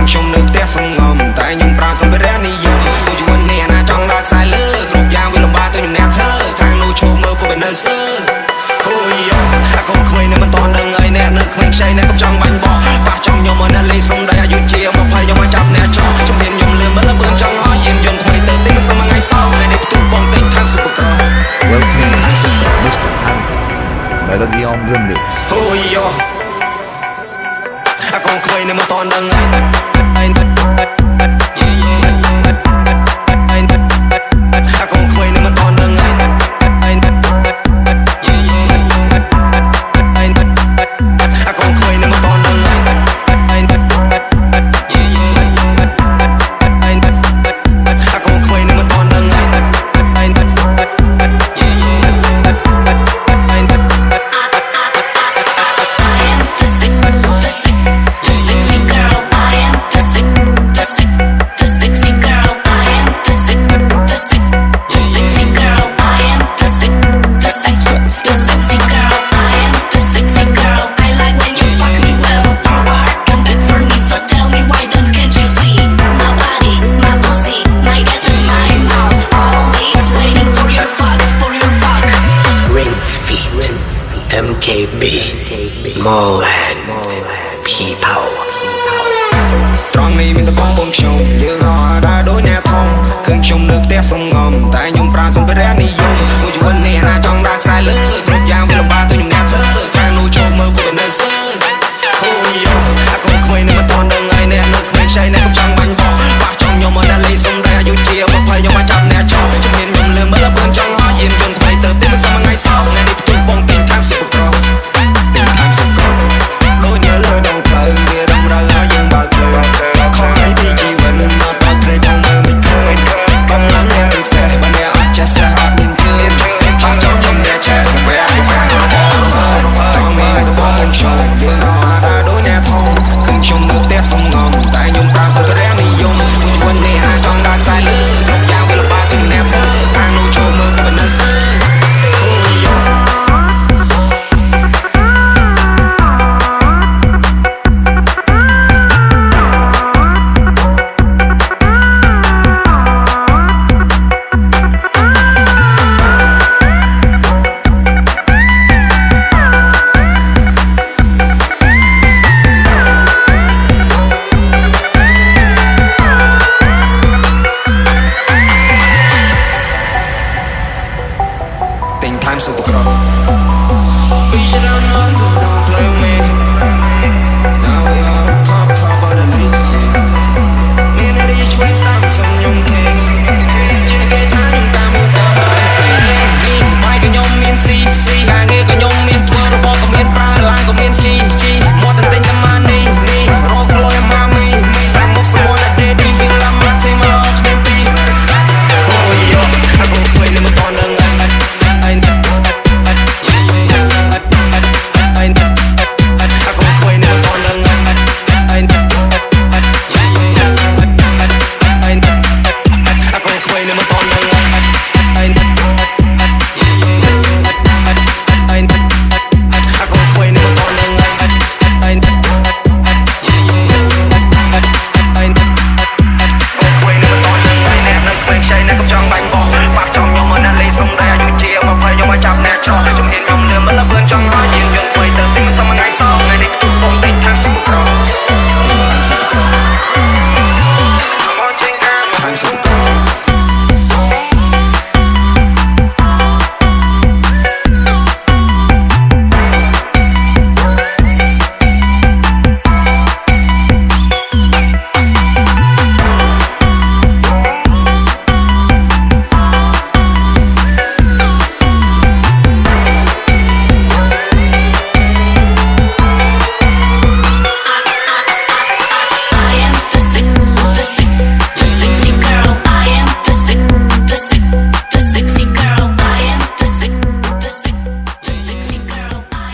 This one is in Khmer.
ខ្ញុំនៅផ្ទះសងំតែខ្ញុំប្រាសម្ភារៈនិយមពួកជីវិតនេះណាចង់ដើរខ្សែលើគ្រប់យ៉ាងវាលំបាកទៅខ្ញុំអ្នកធ្វើខាងនោះឈោមើលពួកវានៅស្ទើរអូយអាកូនក្មេងនៅមិនតន់ដឹងអីអ្នកនៅក្មេងខ្ចីអ្នកកំចង់បាញ់បោះប៉ះចំខ្ញុំមកអ្នកលេងសំដីអាយុជា20ខ្ញុំមកចាប់អ្នកចោលជំនាញខ្ញុំលឿនមើលលឿនចង់ហោះយានយន្តថ្មីទៅទីមិនសមថ្ងៃសោះថ្ងៃនេះផ្ទុះបងទិញខាងស៊ុបក្រ Welcome to Mr. Panda Melody on the mix អូយអាកូនក្មេងនៅមិនតន់ដឹងអីអាកូនក្មេងនៅមិនតន់ដឹងអីអាកូនក្មេងនៅមិនតន់ដឹងអីអាកូនក្មេងនៅមិនតន់ដឹងអី MKB Moland People ត្រង់នេះមានតែបងខ្ញុំយើងអត់ដើរដូចអ្នកធំឃើញខ្ញុំនៅផ្ទះសំងំតែខ្ញុំប្រើសម្ភារៈនិយមមួយជីវិតនេះណាចង់ដើរខ្សែលើគ្រប់យ៉ាងវាលំបាកទៅខ្ញុំអ្នក